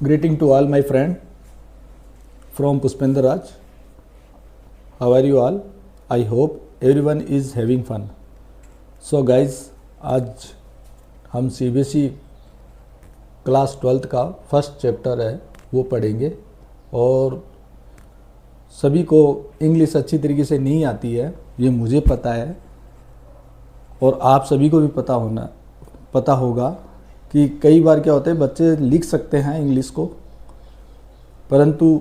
Greeting to all my friend from Pushpender Raj. How are you all? I hope everyone is having fun. So guys, आज हम CBSE class 12th का first chapter है वो पढ़ेंगे और सभी को इंग्लिश अच्छी तरीके से नहीं आती है, ये मुझे पता है और आप सभी को भी पता होगा कि कई बार क्या होता है, बच्चे लिख सकते हैं इंग्लिश को परंतु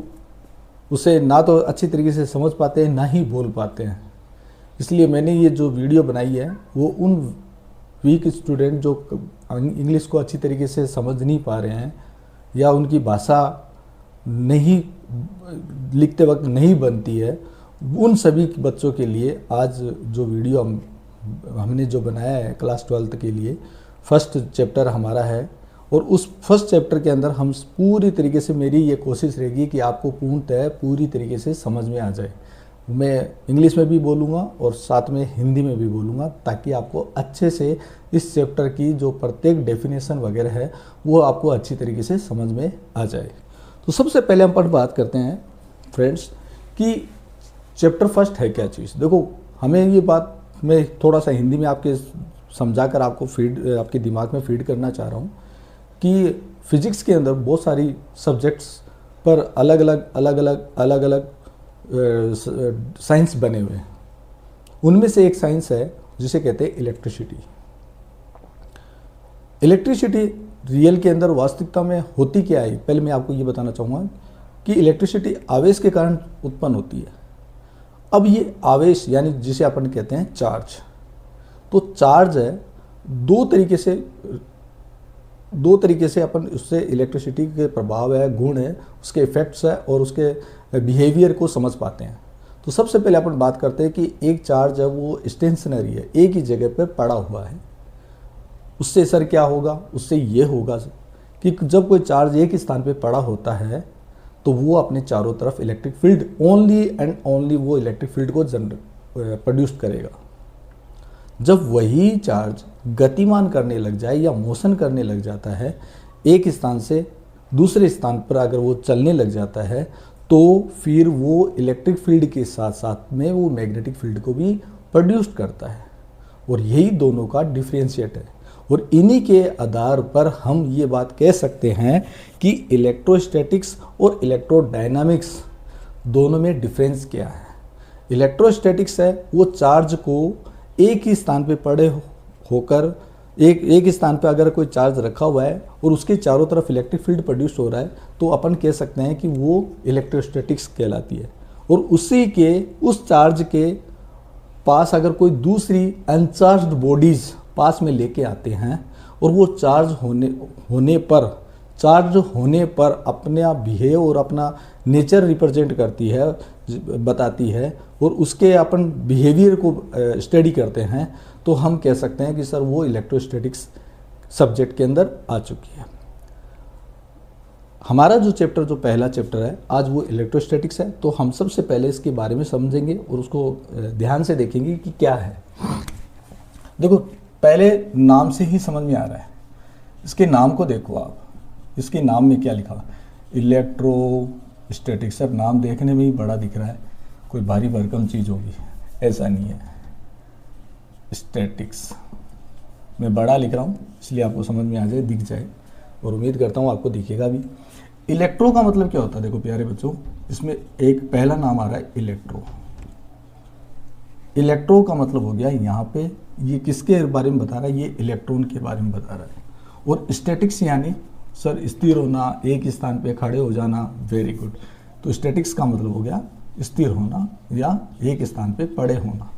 उसे ना तो अच्छी तरीके से समझ पाते हैं ना ही बोल पाते हैं। इसलिए मैंने ये जो वीडियो बनाई है वो उन वीक स्टूडेंट जो इंग्लिश को अच्छी तरीके से समझ नहीं पा रहे हैं या उनकी भाषा नहीं लिखते वक्त नहीं बनती है, उन सभी बच्चों के लिए आज जो वीडियो हमने जो बनाया है क्लास 12th के लिए फर्स्ट चैप्टर हमारा है और उस फर्स्ट चैप्टर के अंदर हम पूरी तरीके से, मेरी ये कोशिश रहेगी कि आपको पूर्णतः पूरी तरीके से समझ में आ जाए। मैं इंग्लिश में भी बोलूँगा और साथ में हिंदी में भी बोलूँगा ताकि आपको अच्छे से इस चैप्टर की जो प्रत्येक डेफिनेशन वगैरह है वो आपको अच्छी तरीके से समझ में आ जाए। तो सबसे पहले हम पर बात करते हैं फ्रेंड्स कि चैप्टर फर्स्ट है क्या चीज़। देखो, हमें ये बात मैं थोड़ा सा हिंदी में आपके समझाकर आपको आपके दिमाग में फीड करना चाह रहा हूँ कि फिजिक्स के अंदर बहुत सारी सब्जेक्ट्स पर अलग अलग साइंस बने हुए हैं। उनमें से एक साइंस है जिसे कहते हैं इलेक्ट्रिसिटी। इलेक्ट्रिसिटी रियल के अंदर वास्तविकता में होती क्या है, पहले मैं आपको ये बताना चाहूँगा कि इलेक्ट्रिसिटी आवेश के कारण उत्पन्न होती है। अब ये आवेश यानी जिसे अपन कहते हैं चार्ज, तो चार्ज है दो तरीके से अपन उससे इलेक्ट्रिसिटी के प्रभाव है, गुण है, उसके इफेक्ट्स है और उसके बिहेवियर को समझ पाते हैं। तो सबसे पहले अपन बात करते हैं कि एक चार्ज है वो स्टेशनरी है, एक ही जगह पर पड़ा हुआ है। उससे सर क्या होगा, उससे ये होगा कि जब कोई चार्ज एक ही स्थान पर पड़ा होता है तो वो अपने चारों तरफ electric field only and only वो इलेक्ट्रिक फील्ड को प्रोड्यूस करेगा। जब वही चार्ज गतिमान करने लग जाए या मोशन करने लग जाता है, एक स्थान से दूसरे स्थान पर अगर वो चलने लग जाता है तो फिर वो इलेक्ट्रिक फील्ड के साथ साथ में वो मैग्नेटिक फील्ड को भी प्रोड्यूस करता है और यही दोनों का डिफरेंशिएट है। और इन्हीं के आधार पर हम ये बात कह सकते हैं कि इलेक्ट्रोस्टैटिक्स और इलेक्ट्रोडायनामिक्स दोनों में डिफरेंस क्या है। इलेक्ट्रोस्टैटिक्स है वो चार्ज को एक ही स्थान पे पड़े होकर एक स्थान पे अगर कोई चार्ज रखा हुआ है और उसके चारों तरफ इलेक्ट्रिक फील्ड प्रोड्यूस हो रहा है तो अपन कह सकते हैं कि वो इलेक्ट्रोस्टैटिक्स कहलाती है। और उस चार्ज के पास अगर कोई दूसरी अनचार्ज्ड बॉडीज पास में लेके आते हैं और वो चार्ज होने पर अपना बिहेव और अपना नेचर रिप्रेजेंट करती है, बताती है और उसके अपन बिहेवियर को स्टडी करते हैं तो हम कह सकते हैं कि सर वो इलेक्ट्रोस्टैटिक्स सब्जेक्ट के अंदर आ चुकी है। हमारा जो चैप्टर जो पहला चैप्टर है आज वो इलेक्ट्रोस्टैटिक्स है। तो हम सबसे पहले इसके बारे में समझेंगे और उसको ध्यान से देखेंगे कि क्या है। देखो, पहले नाम से ही समझ में आ रहा है। इसके नाम को देखो आप, इसके नाम में क्या लिखा, इलेक्ट्रोस्टैटिक्स। अब नाम देखने में ही बड़ा दिख रहा है, कोई भारी भरकम चीज़ होगी, ऐसा नहीं है। स्टैटिक्स मैं बड़ा लिख रहा हूँ इसलिए आपको समझ में आ जाए, दिख जाए और उम्मीद करता हूँ आपको दिखेगा भी। इलेक्ट्रो का मतलब क्या होता है, देखो प्यारे बच्चों, इसमें एक पहला नाम आ रहा है इलेक्ट्रो। इलेक्ट्रो का मतलब हो गया यहाँ पे, ये किसके बारे में बता रहा है, ये इलेक्ट्रॉन के बारे में बता रहा है। और स्टैटिक्स यानी सर स्थिर होना, एक स्थान पे खड़े हो जाना, वेरी गुड। तो स्टैटिक्स का मतलब हो गया स्थिर होना या एक स्थान पे पड़े होना।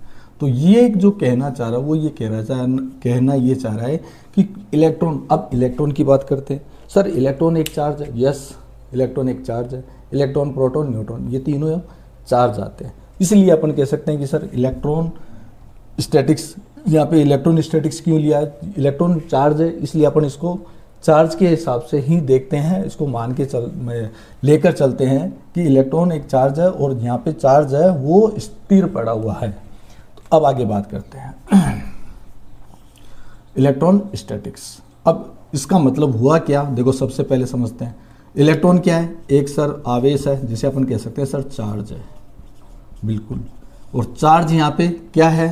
तो ये जो कहना चाह रहा है वो ये कहना ये चाह रहा है कि इलेक्ट्रॉन, अब इलेक्ट्रॉन की बात करते हैं। सर इलेक्ट्रॉन एक चार्ज है, यस इलेक्ट्रॉन एक चार्ज है। इलेक्ट्रॉन, प्रोटॉन, न्यूट्रॉन ये तीनों चार्ज आते हैं, इसलिए अपन कह सकते हैं कि सर इलेक्ट्रॉन स्टैटिक्स, यहाँ पे इलेक्ट्रॉन स्टैटिक्स क्यों लिया है, इलेक्ट्रॉन चार्ज है इसलिए अपन इसको चार्ज के हिसाब से ही देखते हैं, इसको मान के लेकर चलते हैं कि इलेक्ट्रॉन एक चार्ज है और यहाँ पे चार्ज है वो स्थिर पड़ा हुआ है। तो अब आगे बात करते हैं इलेक्ट्रॉन स्टैटिक्स। अब इसका मतलब हुआ क्या, देखो सबसे पहले समझते हैं। इलेक्ट्रॉन क्या है? एक सर आवेश है, जिसे अपन कह सकते हैं सर चार्ज है, बिल्कुल। और चार्ज यहाँ पे क्या है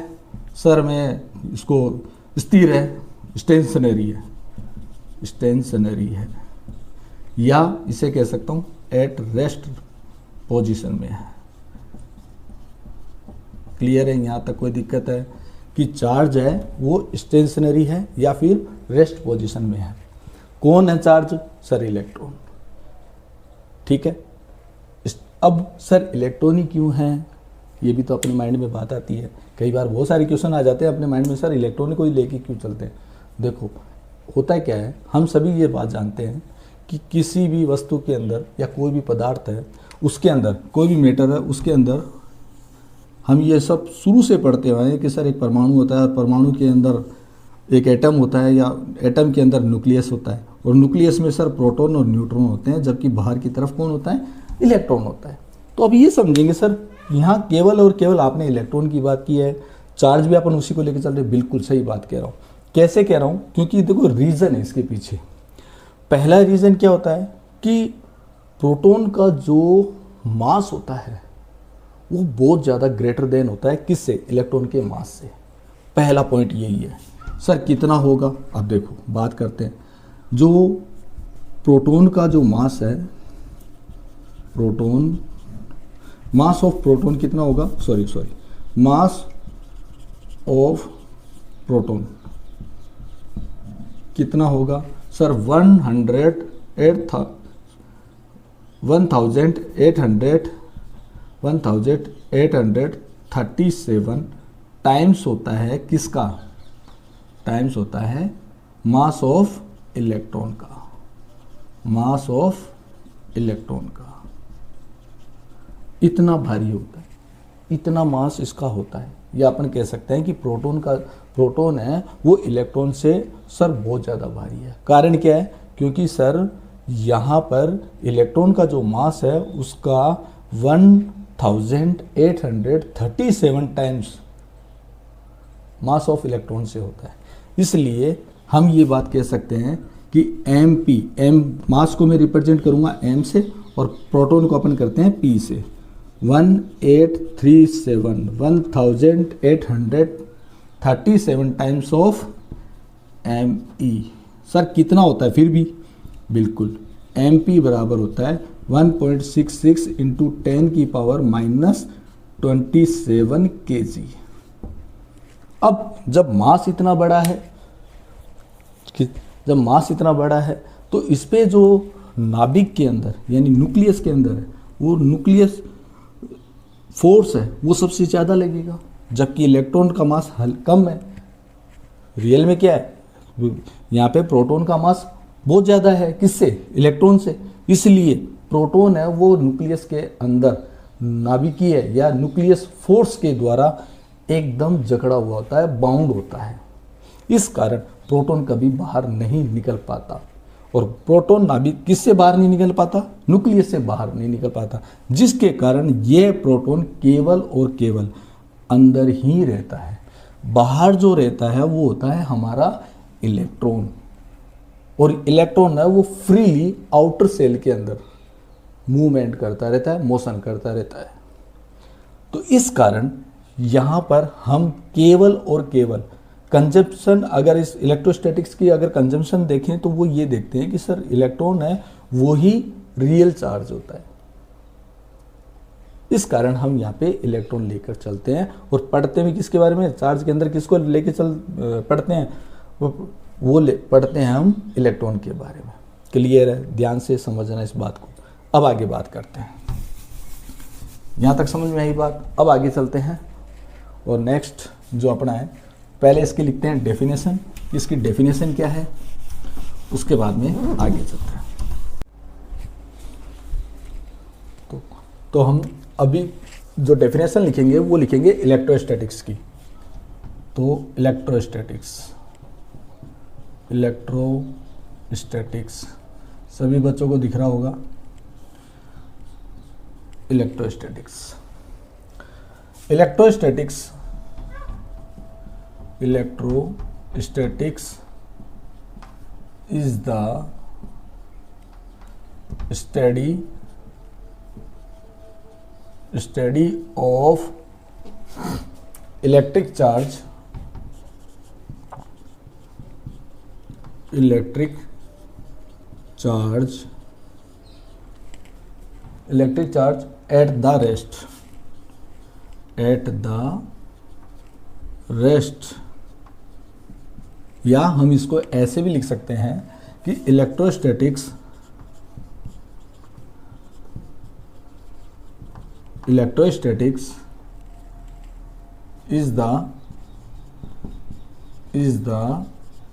सर? मैं इसको स्थिर है, स्टेशनरी है, स्टेशनरी है, या इसे कह सकता हूँ एट रेस्ट पोजीशन में है। क्लियर है? यहाँ तक कोई दिक्कत है कि चार्ज है वो स्टेशनरी है या फिर रेस्ट पोजीशन में है। कौन है चार्ज? Sir electron. ठीक है। अब सर इलेक्ट्रॉन ही क्यों है? ये भी तो अपने माइंड में बात आती है। कई बार बहुत सारे क्वेश्चन आ जाते हैं अपने माइंड में, सर इलेक्ट्रॉन को ही लेके क्यों चलते हैं? देखो होता क्या है, हम सभी ये बात जानते हैं कि किसी भी वस्तु के अंदर या कोई भी पदार्थ है उसके अंदर, कोई भी मैटर है उसके अंदर, हम ये सब शुरू से पढ़ते हुए हैं कि सर एक परमाणु होता है, परमाणु के अंदर एक एटम होता है, या एटम के अंदर न्यूक्लियस होता है, और न्यूक्लियस में सर प्रोटॉन और न्यूट्रॉन होते हैं, जबकि बाहर की तरफ कौन होता है? इलेक्ट्रॉन होता है। तो अब ये समझेंगे सर यहाँ केवल और केवल आपने इलेक्ट्रॉन की बात की है, चार्ज भी अपन उसी को लेकर चल रहे। बिल्कुल सही बात कह रहा हूँ। कैसे कह रहा हूँ? क्योंकि देखो रीज़न है इसके पीछे। पहला रीज़न क्या होता है कि प्रोटॉन का जो मास होता है वो बहुत ज़्यादा ग्रेटर देन होता है किससे? इलेक्ट्रॉन के मास से। पहला पॉइंट यही है। सर कितना होगा? अब देखो बात करते हैं। जो प्रोटॉन का जो मास है, प्रोटॉन, मास ऑफ प्रोटॉन कितना होगा? मास ऑफ प्रोटॉन कितना होगा? सर 1837 टाइम्स होता है किसका? टाइम्स होता है मास ऑफ इलेक्ट्रॉन का, मास ऑफ इलेक्ट्रॉन का। इतना भारी होता है, इतना मास इसका होता है। या अपन कह सकते हैं कि प्रोटॉन है वो इलेक्ट्रॉन से सर बहुत ज़्यादा भारी है। कारण क्या है? क्योंकि सर यहाँ पर इलेक्ट्रॉन का जो मास है उसका 1837 टाइम्स मास ऑफ इलेक्ट्रॉन से होता है। इसलिए हम ये बात कह सकते हैं कि एम मास को मैं रिप्रेजेंट करूँगा एम से, और प्रोटॉन को अपन करते हैं पी से। 1837 Times of M E. Sir कितना होता है फिर भी? बिल्कुल एम पी बराबर होता है 1.66 इंटू 10 की पावर -27 kg। अब जब मास इतना बड़ा है, तो इस पे जो नाभिक के अंदर यानी न्यूक्लियस के अंदर है, वो न्यूक्लियस फोर्स है वो सबसे ज़्यादा लगेगा, जबकि इलेक्ट्रॉन का मास कम है। रियल में क्या है? यहाँ पे प्रोटॉन का मास बहुत ज़्यादा है किससे? इलेक्ट्रॉन से। इसलिए प्रोटॉन है वो न्यूक्लियस के अंदर नाभिकीय या न्यूक्लियस फोर्स के द्वारा एकदम जकड़ा हुआ होता है, बाउंड होता है। इस कारण प्रोटॉन कभी बाहर नहीं निकल पाता। और प्रोटॉन नाभिक किससे बाहर नहीं निकल पाता? न्यूक्लियस से बाहर नहीं निकल पाता, जिसके कारण यह प्रोटॉन केवल और केवल अंदर ही रहता है। बाहर जो रहता है वो होता है हमारा इलेक्ट्रॉन, और इलेक्ट्रॉन है वो फ्रीली आउटर सेल के अंदर मूवमेंट करता रहता है, मोशन करता रहता है। तो इस कारण यहाँ पर हम केवल और केवल कंजम्पशन, अगर इस इलेक्ट्रोस्टैटिक्स की अगर कंजम्पशन देखें तो वो ये देखते हैं कि सर इलेक्ट्रॉन है वो ही रियल चार्ज होता है। इस कारण हम यहाँ पे इलेक्ट्रॉन लेकर चलते हैं, और पढ़ते भी किसके बारे में? चार्ज के अंदर किसको लेके पढ़ते हैं? पढ़ते हैं हम इलेक्ट्रॉन के बारे में। क्लियर है? ध्यान से समझना इस बात को। अब आगे बात करते हैं। यहाँ तक समझ में आई बात? अब आगे चलते हैं, और नेक्स्ट जो अपना है, पहले इसकी लिखते हैं डेफिनेशन। इसकी डेफिनेशन क्या है, उसके बाद में आगे चलते हैं। तो हम अभी जो डेफिनेशन लिखेंगे वो लिखेंगे इलेक्ट्रोस्टैटिक्स की। तो इलेक्ट्रोस्टैटिक्स सभी बच्चों को दिख रहा होगा। Electrostatics is the study of electric charge at the rest, या हम इसको ऐसे भी लिख सकते हैं कि electrostatics is the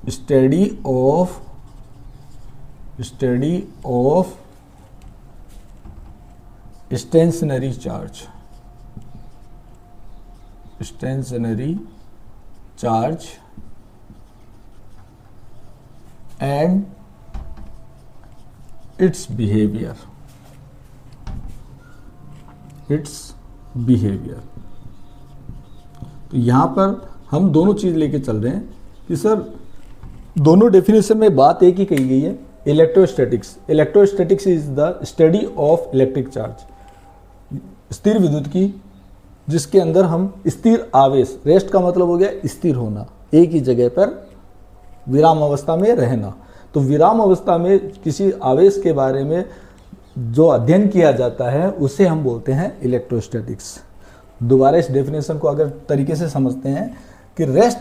study of stationary charge and its behavior. तो यहाँ पर हम दोनों चीज लेके चल रहे हैं कि सर दोनों डेफिनेशन में बात एक ही कही गई है, electrostatics is the study of electric charge, स्थिर विद्युत की, जिसके अंदर हम स्थिर आवेश, रेस्ट का मतलब हो गया स्थिर होना, एक ही जगह पर विराम अवस्था में रहना। तो विराम अवस्था में किसी आवेश के बारे में जो अध्ययन किया जाता है उसे हम बोलते हैं इलेक्ट्रोस्टैटिक्स। दोबारा इस डेफिनेशन को अगर तरीके से समझते हैं कि रेस्ट,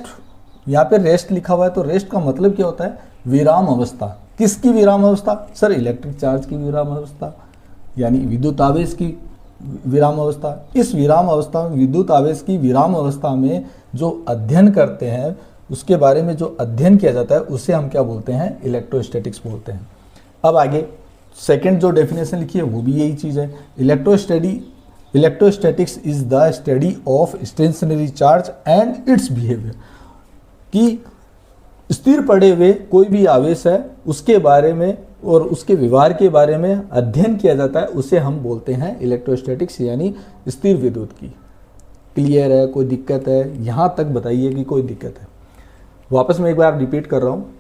यहाँ पे रेस्ट लिखा हुआ है तो रेस्ट का मतलब क्या होता है, विराम अवस्था। किसकी विराम अवस्था? सर इलेक्ट्रिक चार्ज की विराम अवस्था, यानी विद्युत आवेश की विराम अवस्था। इस विराम अवस्था में, विद्युत आवेश की विराम अवस्था में जो अध्ययन करते हैं, उसके बारे में जो अध्ययन किया जाता है उसे हम क्या बोलते हैं, इलेक्ट्रोस्टैटिक्स बोलते हैं। अब आगे सेकंड जो डेफिनेशन लिखी है वो भी यही चीज़ है, electrostatics is the study of stationary charge and its behaviour, कि स्थिर पड़े हुए कोई भी आवेश है उसके बारे में और उसके व्यवहार के बारे में अध्ययन किया जाता है, उसे हम बोलते हैं इलेक्ट्रोस्टैटिक्स, यानी स्थिर विद्युत की। क्लियर है? कोई दिक्कत है? यहाँ तक बताइए कि कोई दिक्कत है। वापस मैं एक बार रिपीट कर रहा हूँ,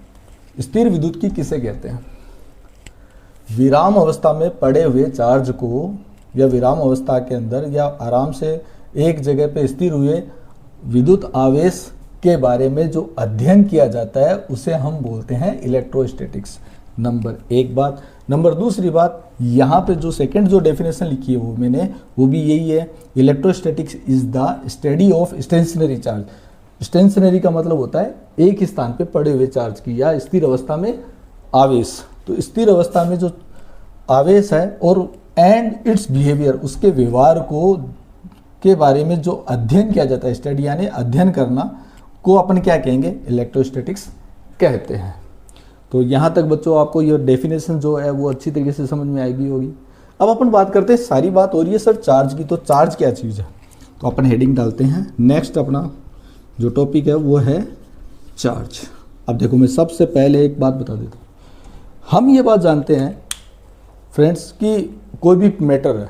स्थिर विद्युत की किसे कहते हैं? विराम अवस्था में पड़े हुए चार्ज को, या विराम अवस्था के अंदर या आराम से एक जगह पे स्थिर हुए विद्युत आवेश के बारे में जो अध्ययन किया जाता है उसे हम बोलते हैं इलेक्ट्रोस्टैटिक्स। नंबर एक बात। नंबर दूसरी बात, यहाँ पे जो सेकंड जो डेफिनेशन लिखी है वो मैंने, वो भी यही है, electrostatics is the study of stationary charge. Stationary का मतलब होता है एक ही स्थान पे पड़े हुए चार्ज की, या स्थिर अवस्था में आवेश। तो स्थिर अवस्था में जो आवेश है और एंड इट्स बिहेवियर, उसके व्यवहार को के बारे में जो अध्ययन किया जाता है, स्टडी यानी अध्ययन करना, को अपन क्या कहेंगे, इलेक्ट्रोस्टैटिक्स कहते हैं। तो यहाँ तक बच्चों आपको ये डेफिनेशन जो है वो अच्छी तरीके से समझ में आएगी होगी। अब अपन बात करते हैं, सारी बात हो रही है सर चार्ज की, तो चार्ज क्या चीज़ है, तो अपन हेडिंग डालते हैं। नेक्स्ट अपना जो टॉपिक है वो है चार्ज। अब देखो मैं सबसे पहले एक बात बता देता हूँ, हम ये बात जानते हैं फ्रेंड्स कि कोई भी मैटर है,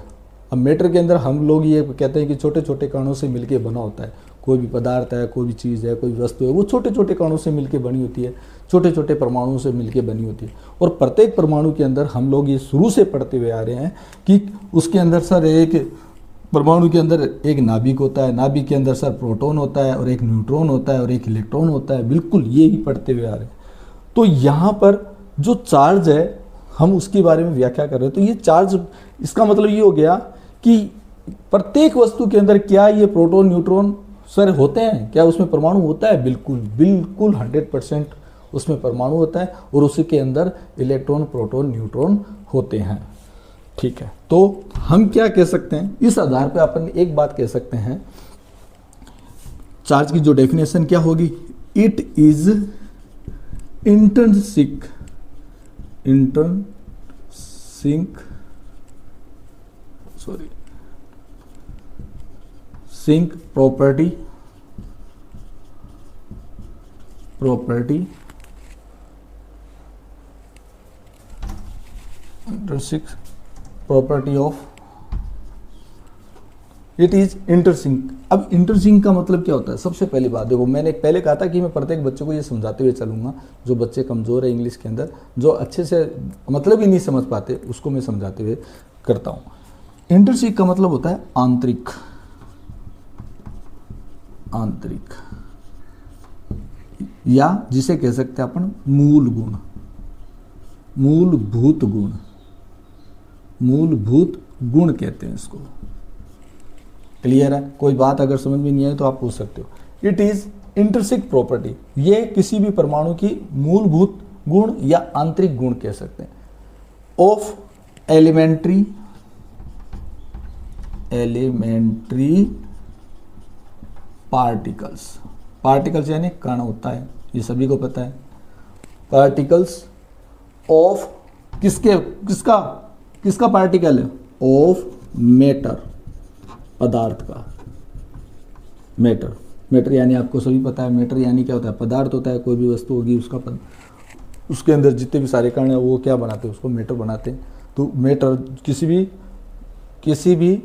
अब मैटर के अंदर हम लोग ये कहते हैं कि छोटे छोटे कणों से मिलके बना होता है। कोई भी पदार्थ है, कोई भी चीज़ है, कोई वस्तु है, वो छोटे छोटे कणों से मिलके बनी होती है, छोटे छोटे परमाणुओं से मिलके बनी होती है। और प्रत्येक परमाणु के अंदर हम लोग ये शुरू से पढ़ते हुए आ रहे हैं कि उसके अंदर सर एक परमाणु के अंदर एक नाभिक होता है, नाभिक के अंदर सर प्रोटॉन होता है और एक न्यूट्रॉन होता है और एक इलेक्ट्रॉन होता है। बिल्कुल ये ही पढ़ते हुए आ रहे हैं। तो यहाँ पर जो चार्ज है हम उसके बारे में व्याख्या कर रहे हैं। तो ये चार्ज, इसका मतलब ये हो गया कि प्रत्येक वस्तु के अंदर क्या ये प्रोटॉन न्यूट्रॉन सर होते हैं, क्या उसमें परमाणु होता है? बिल्कुल बिल्कुल 100% उसमें परमाणु होता है और उसी के अंदर इलेक्ट्रॉन प्रोटॉन न्यूट्रॉन होते हैं। ठीक है, तो हम क्या कह सकते हैं, इस आधार पे अपन एक बात कह सकते हैं, चार्ज की जो डेफिनेशन क्या होगी, it is intrinsic property intrinsic property of it is intrinsic. अब इंटरसिंक का मतलब क्या होता है? सबसे पहली बात देखो, मैंने पहले कहा था कि मैं प्रत्येक बच्चे को ये समझाते हुए चलूंगा, जो बच्चे कमज़ोर है इंग्लिश के अंदर, जो अच्छे से मतलब ही नहीं समझ पाते, उसको मैं समझाते हुए करता हूँ। इंटरसिंक का मतलब होता है आंतरिक, आंतरिक, या जिसे कह सकते हैं अपन मूल गुण, मूलभूत गुण, मूलभूत गुण कहते हैं इसको। क्लियर है? कोई बात अगर समझ में नहीं आए तो आप पूछ सकते हो। इट इज इंटरसिक प्रॉपर्टी, ये किसी भी परमाणु की मूलभूत गुण या आंतरिक गुण कह सकते हैं, ऑफ एलिमेंट्री पार्टिकल्स। पार्टिकल्स यानी कण होता है, ये सभी को पता है। पार्टिकल्स ऑफ किसका पार्टिकल है? ऑफ मैटर, पदार्थ का। मैटर यानी आपको सभी पता है, मैटर यानी क्या होता है? पदार्थ होता है। कोई भी वस्तु होगी उसका उसके अंदर जितने भी सारे कण हैं वो क्या बनाते हैं? उसको मैटर बनाते हैं। तो मैटर किसी भी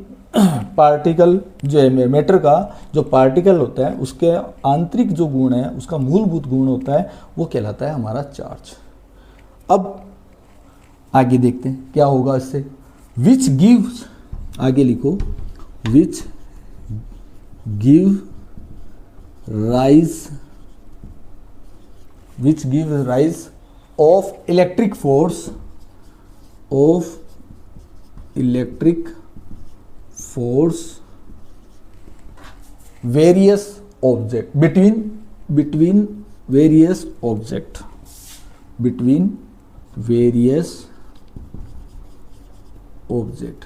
पार्टिकल जो है, मैटर का जो पार्टिकल होता है उसके आंतरिक जो गुण है, उसका मूलभूत गुण होता है, वो कहलाता है हमारा चार्ज। अब आगे देखते हैं क्या होगा इससे। विच गिव्स, आगे लिखो, which give rise of electric force various object between various object,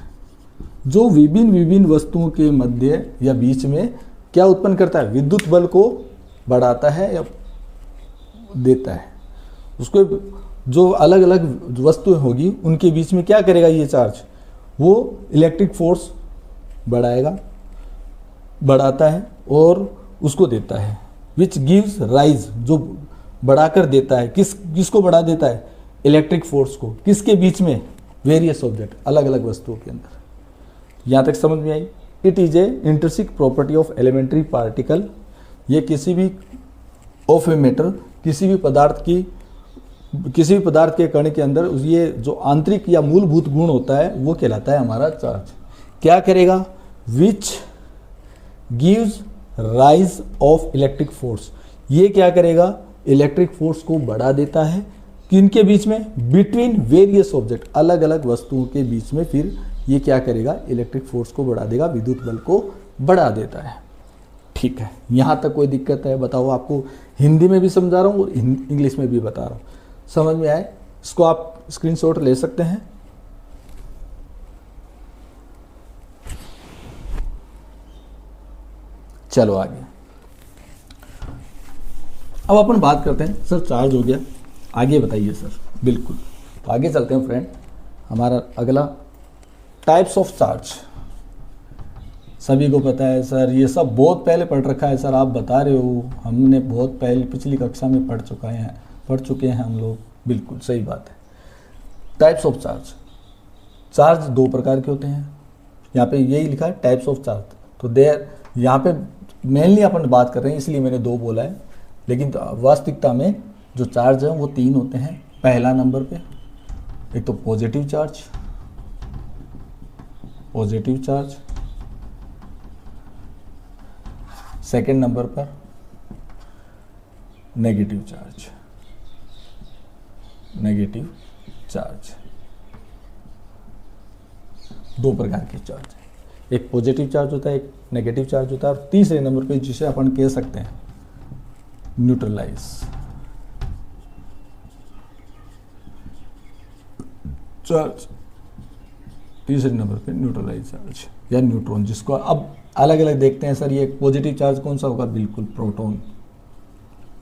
जो विभिन्न वस्तुओं के मध्य या बीच में क्या उत्पन्न करता है? विद्युत बल को बढ़ाता है या देता है। उसको जो अलग अलग वस्तुएं होगी उनके बीच में क्या करेगा ये चार्ज? वो इलेक्ट्रिक फोर्स बढ़ाता है और उसको देता है। विच गिव्स राइज, जो बढ़ाकर देता है, किसको बढ़ा देता है? इलेक्ट्रिक फोर्स को। किसके बीच में? वेरियस ऑब्जेक्ट, अलग अलग वस्तुओं के अंदर। यहाँ तक समझ में आई? It is a intrinsic property of elementary particle, ये किसी भी ऑफ ए मैटर, किसी भी पदार्थ के कण के अंदर ये जो आंतरिक या मूलभूत गुण होता है वो कहलाता है हमारा चार्ज। क्या करेगा? Which gives rise of electric force, ये क्या करेगा? इलेक्ट्रिक फोर्स को बढ़ा देता है। किनके बीच में? बिटवीन वेरियस ऑब्जेक्ट, अलग अलग वस्तुओं के बीच में फिर ये क्या करेगा? इलेक्ट्रिक फोर्स को बढ़ा देगा, विद्युत बल को बढ़ा देता है। ठीक है, यहाँ तक कोई दिक्कत है? बताओ। आपको हिंदी में भी समझा रहा हूँ और इंग्लिश में भी बता रहा हूँ, समझ में आए? इसको आप स्क्रीनशॉट ले सकते हैं। चलो आगे। अब अपन बात करते हैं, सर चार्ज हो गया, आगे बताइए सर। बिल्कुल, तो आगे चलते हैं फ्रेंड। हमारा अगला टाइप्स ऑफ चार्ज। सभी को पता है सर, ये सब बहुत पहले पढ़ रखा है सर, आप बता रहे हो, हमने बहुत पहले पिछली कक्षा में पढ़ चुके हैं हम लोग। बिल्कुल सही बात है। Types of charge. चार्ज दो प्रकार के होते हैं, यहाँ पे यही लिखा है टाइप्स ऑफ चार्ज। तो देयर यहाँ पे मेनली अपन बात कर रहे हैं इसलिए मैंने दो बोला है, लेकिन तो वास्तविकता में जो चार्ज है वो तीन होते हैं। पहला नंबर पे एक तो पॉजिटिव चार्ज, सेकंड नंबर पर नेगेटिव चार्ज। दो प्रकार के चार्ज है, एक पॉजिटिव चार्ज होता है, एक नेगेटिव चार्ज होता है, और तीसरे नंबर पे जिसे अपन कह सकते हैं न्यूट्रलाइज चार्ज। तीसरे नंबर पे न्यूट्रलाइज चार्ज या न्यूट्रॉन, जिसको अब अलग अलग देखते हैं। सर ये पॉजिटिव चार्ज कौन सा होगा? बिल्कुल प्रोटॉन।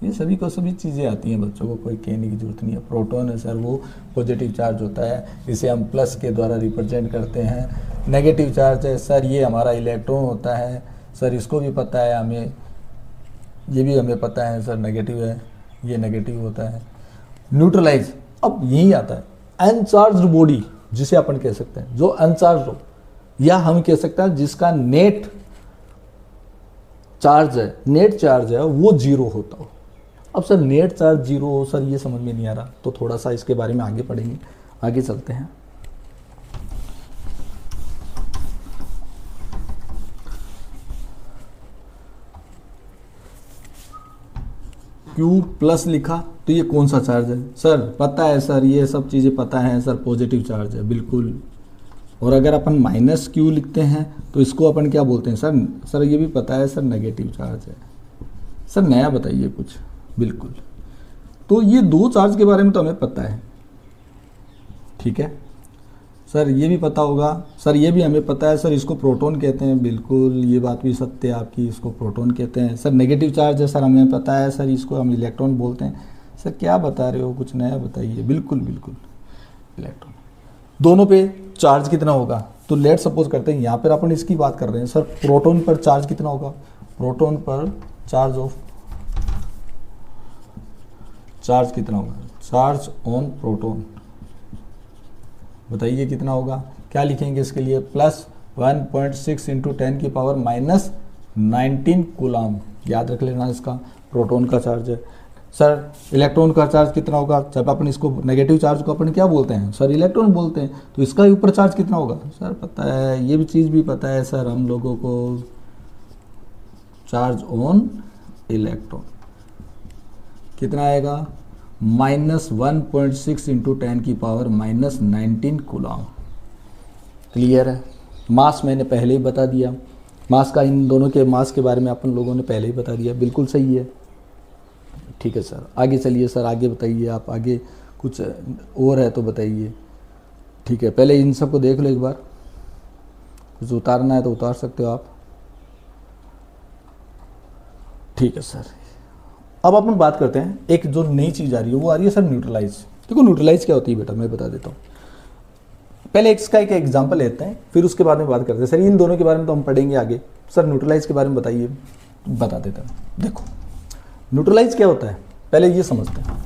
ये सभी चीज़ें आती हैं, बच्चों को कोई कहने की जरूरत नहीं है। प्रोटॉन है सर, वो पॉजिटिव चार्ज होता है, इसे हम प्लस के द्वारा रिप्रेजेंट करते हैं। नेगेटिव चार्ज है सर, ये हमारा इलेक्ट्रॉन होता है सर, इसको भी पता है हमें, ये भी हमें पता है सर, नेगेटिव है, ये नेगेटिव होता है। न्यूट्रलाइज अब यही आता है। अनचार्ज्ड बॉडी जिसे अपन कह सकते हैं, जो अनचार्ज हो, या हम कह सकते हैं जिसका नेट चार्ज है वो जीरो होता हो। अब सर नेट चार्ज जीरो हो सर, ये समझ में नहीं आ रहा, तो थोड़ा सा इसके बारे में आगे पढ़ेंगे, आगे चलते हैं। Q प्लस लिखा तो ये कौन सा चार्ज है सर? पता है सर, ये सब चीज़ें पता है सर, पॉजिटिव चार्ज है बिल्कुल। और अगर अपन माइनस Q लिखते हैं तो इसको अपन क्या बोलते हैं सर? सर ये भी पता है सर, नेगेटिव चार्ज है। सर नया बताइए कुछ। बिल्कुल, तो ये दो चार्ज के बारे में तो हमें पता है, ठीक है सर, ये भी पता होगा सर, ये भी हमें पता है सर, इसको प्रोटॉन कहते हैं। बिल्कुल, ये बात भी सत्य है आपकी, इसको प्रोटॉन कहते हैं। सर नेगेटिव चार्ज है सर, हमें पता है सर, इसको हम इलेक्ट्रॉन बोलते हैं। सर क्या बता रहे हो, कुछ नया बताइए। बिल्कुल बिल्कुल, इलेक्ट्रॉन। दोनों पे चार्ज कितना होगा? तो लेट सपोज करते हैं यहाँ पर अपन इसकी बात कर रहे हैं सर, प्रोटॉन पर चार्ज कितना होगा? प्रोटॉन पर चार्ज कितना होगा? चार्ज ऑन प्रोटॉन बताइए कितना होगा? क्या लिखेंगे इसके लिए? प्लस 1.6 इंटू 10 की पावर माइनस 19 कूलाम। याद रख लेना, इसका प्रोटॉन का चार्ज है। सर इलेक्ट्रॉन का चार्ज कितना होगा? जब अपन इसको नेगेटिव चार्ज को अपन क्या बोलते हैं सर? इलेक्ट्रॉन बोलते हैं। तो इसका ऊपर चार्ज कितना होगा? सर पता है, ये भी चीज़ भी पता है सर हम लोगों को, चार्ज ऑन इलेक्ट्रॉन कितना आएगा? माइनस 1.6 इंटू 10 की पावर माइनस 19 कूलाम। क्लियर है? मास मैंने पहले ही बता दिया, मास का, इन दोनों के मास के बारे में अपन लोगों ने पहले ही बता दिया। बिल्कुल सही है, ठीक है सर। आगे चलिए सर, आगे बताइए आप, आगे कुछ और है तो बताइए। ठीक है, पहले इन सब को देख लो एक बार, कुछ उतारना है तो उतार सकते हो आप। ठीक है सर, अब अपन बात करते हैं, एक जो नई चीज़ आ रही है वो आ रही है सर न्यूट्रलाइज। देखो न्यूट्रलाइज क्या होती है बेटा, मैं बता देता हूँ। पहले इसका एक एग्जांपल लेते हैं, फिर उसके बाद में बात करते हैं। सर इन दोनों के बारे में तो हम पढ़ेंगे आगे, सर न्यूट्रलाइज के बारे में बताइए। बता देता हूँ। देखो न्यूट्रलाइज क्या होता है, पहले ये समझते हैं।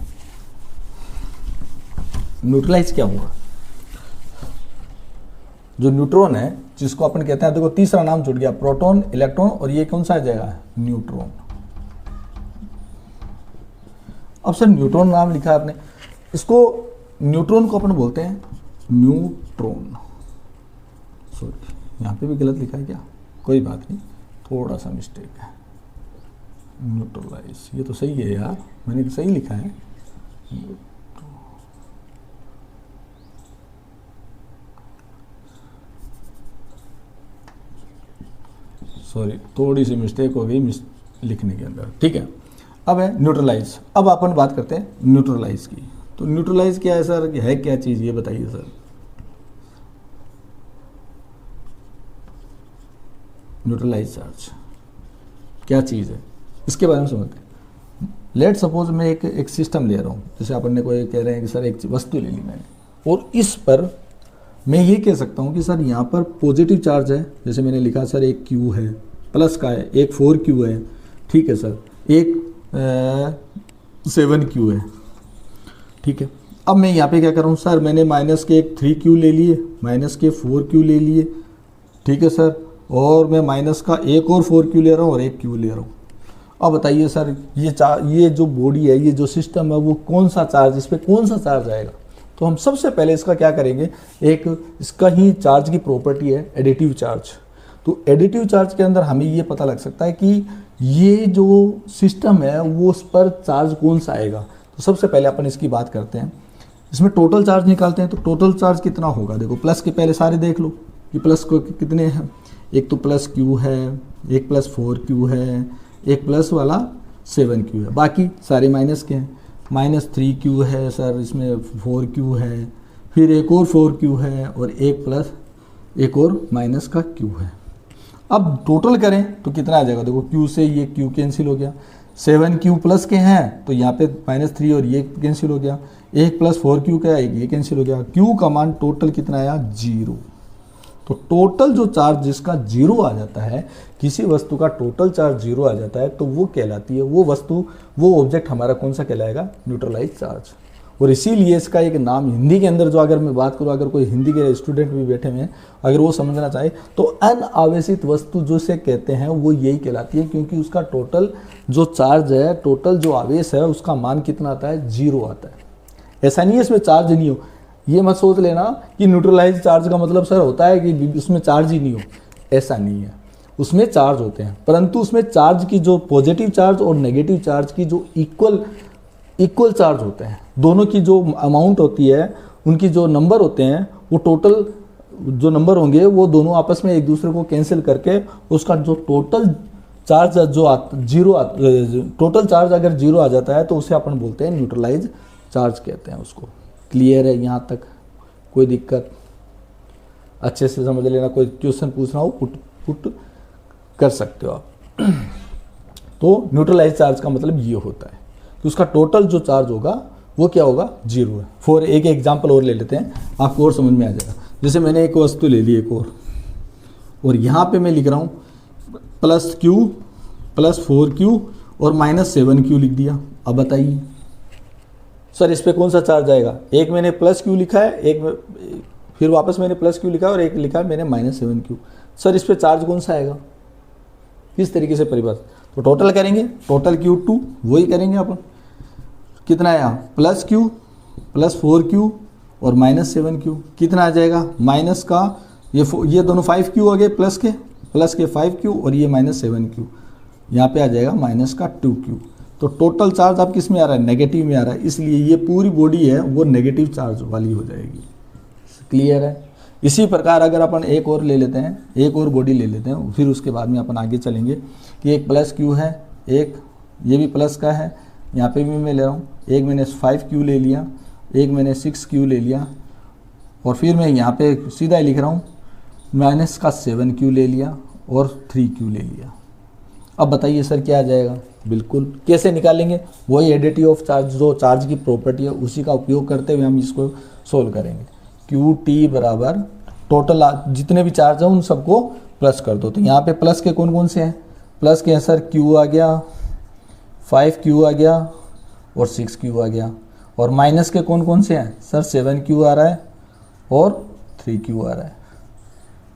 न्यूट्रलाइज क्या होगा? जो न्यूट्रॉन है, जिसको अपन कहते हैं, देखो तीसरा नाम जुड़ गया, प्रोटॉन, इलेक्ट्रॉन, और ये कौन सा आ जाएगा? न्यूट्रॉन। अब सर न्यूट्रॉन नाम लिखा है आपने, इसको न्यूट्रॉन को अपन बोलते हैं न्यूट्रॉन। सॉरी, यहाँ पे भी गलत लिखा है क्या? कोई बात नहीं, थोड़ा सा मिस्टेक है। न्यूट्रलाइज, ये तो सही है यार, मैंने सही लिखा है। सॉरी, थोड़ी सी मिस्टेक हो गई लिखने के अंदर। ठीक है, अब है न्यूट्रलाइज। अब अपन बात करते हैं न्यूट्रलाइज की। तो न्यूट्रलाइज क्या है सर, है क्या चीज़, ये बताइए सर। न्यूट्रलाइज चार्ज क्या चीज़ है, इसके बारे में समझते हैं। लेट सपोज मैं एक सिस्टम ले रहा हूँ, जैसे अपन ने कोई कह रहे हैं कि सर एक वस्तु ले ली मैंने, और इस पर मैं ये कह सकता हूँ कि सर यहाँ पर पॉजिटिव चार्ज है, जैसे मैंने लिखा सर एक Q है, प्लस का है, एक 4Q है, ठीक है सर, एक 7Q है, ठीक है। अब मैं यहाँ पे क्या कर रहा हूँ सर, मैंने माइनस के एक 3Q ले लिए, माइनस के 4Q ले लिए, ठीक है सर, और मैं माइनस का एक और 4Q ले रहा हूँ और एक Q ले रहा हूँ। अब बताइए सर, ये जो बॉडी है, ये जो सिस्टम है, वो कौन सा चार्ज, इस पर कौन सा चार्ज आएगा? तो हम सबसे पहले इसका क्या करेंगे, एक इसका ही चार्ज की प्रॉपर्टी है एडिटिव चार्ज। तो एडिटिव चार्ज के अंदर हमें ये पता लग सकता है कि ये जो सिस्टम है वो उस पर चार्ज कौन सा आएगा। तो सबसे पहले अपन इसकी बात करते हैं, इसमें टोटल चार्ज निकालते हैं। तो टोटल चार्ज कितना होगा, देखो प्लस के पहले सारे देख लो कि प्लस को कितने हैं। एक तो प्लस Q है, एक प्लस 4Q है, एक प्लस वाला 7Q है, बाकी सारे माइनस के हैं। माइनस 3Q है सर, इसमें 4Q है, फिर एक और 4Q है, और एक और माइनस का Q है। अब टोटल करें तो कितना आ जाएगा, देखो Q से ये Q कैंसिल हो गया, 7Q प्लस के हैं तो यहाँ पे -3 और ये कैंसिल हो गया, एक प्लस 4Q का एक ये कैंसिल हो गया। Q का मान टोटल कितना आया, 0। तो टोटल जो चार्ज जिसका 0 आ जाता है, किसी वस्तु का टोटल चार्ज 0 आ जाता है, तो वो कहलाती है, वो वस्तु, वो ऑब्जेक्ट हमारा कौन सा कहलाएगा, न्यूट्रलाइज चार्ज। और इसीलिए इसका एक नाम हिंदी के अंदर जो अगर मैं बात करूँ, अगर कोई हिंदी के स्टूडेंट भी बैठे हुए हैं अगर वो समझना चाहे तो अनावेशित वस्तु जो से कहते हैं वो यही कहलाती है, क्योंकि उसका टोटल जो चार्ज है, टोटल जो आवेश है उसका मान कितना आता है, 0 आता है। ऐसा नहीं है इसमें चार्ज नहीं हो, ये मत सोच लेना कि न्यूट्रलाइज चार्ज का मतलब सर होता है कि उसमें चार्ज ही नहीं हो, ऐसा नहीं है। उसमें चार्ज होते हैं, परंतु उसमें चार्ज की जो पॉजिटिव चार्ज और नेगेटिव चार्ज की जो इक्वल चार्ज होते हैं, दोनों की जो अमाउंट होती है, उनकी जो नंबर होते हैं, वो टोटल जो नंबर होंगे वो दोनों आपस में एक दूसरे को कैंसिल करके उसका जो टोटल चार्ज टोटल चार्ज अगर 0 आ जाता है तो उसे अपन बोलते हैं न्यूट्रलाइज चार्ज कहते हैं उसको। क्लियर है यहाँ तक? कोई दिक्कत? अच्छे से समझ लेना, कोई क्वेश्चन पूछना हो पुट कर सकते हो आप। तो न्यूट्रलाइज चार्ज का मतलब ये होता है कि उसका टोटल जो चार्ज होगा वो क्या होगा, 0 है। फॉर एक एग्जांपल और ले लेते हैं, आपको और समझ में आ जाएगा। जैसे मैंने एक वस्तु ले ली एक और यहाँ पे मैं लिख रहा हूँ +q +4q और -7q लिख दिया। अब बताइए सर इस पे कौन सा चार्ज आएगा? एक मैंने +q लिखा है, एक फिर वापस मैंने +q लिखा है और एक लिखा है मैंने -7q। सर इस पे चार्ज कौन सा आएगा? किस तरीके से परिभाषित? तो टोटल करेंगे, टोटल Q2 वही करेंगे अपन। कितना आया? +q +4q और -7q। कितना आ जाएगा? माइनस का ये दोनों 5q हो गए, प्लस के 5q और ये -7q। यहाँ पे आ जाएगा -2q। तो टोटल चार्ज आप किस में आ रहा है? नेगेटिव में आ रहा है, इसलिए ये पूरी बॉडी है वो नेगेटिव चार्ज वाली हो जाएगी। क्लियर है? इसी प्रकार अगर अपन एक और ले लेते हैं, एक और बॉडी ले लेते हैं, फिर उसके बाद में अपन आगे चलेंगे कि एक +q है, एक ये भी प्लस का है, यहाँ पे भी मैं ले रहा हूँ, एक मैंने 5q ले लिया, एक मैंने 6q ले लिया और फिर मैं यहाँ पे सीधा ही लिख रहा हूँ -7q ले लिया और 3q ले लिया। अब बताइए सर क्या आ जाएगा? बिल्कुल कैसे निकालेंगे? वही एडिटिव ऑफ चार्ज, जो चार्ज की प्रॉपर्टी है उसी का उपयोग करते हुए हम इसको सोल्व करेंगे। QT बराबर टोटल जितने भी चार्ज हैं उन सबको प्लस कर दो। तो यहाँ पे प्लस के कौन कौन से हैं? प्लस के हैं सर Q आ गया, 5Q आ गया और 6Q आ गया। और माइनस के कौन कौन से हैं? सर 7Q आ रहा है और 3Q आ रहा है।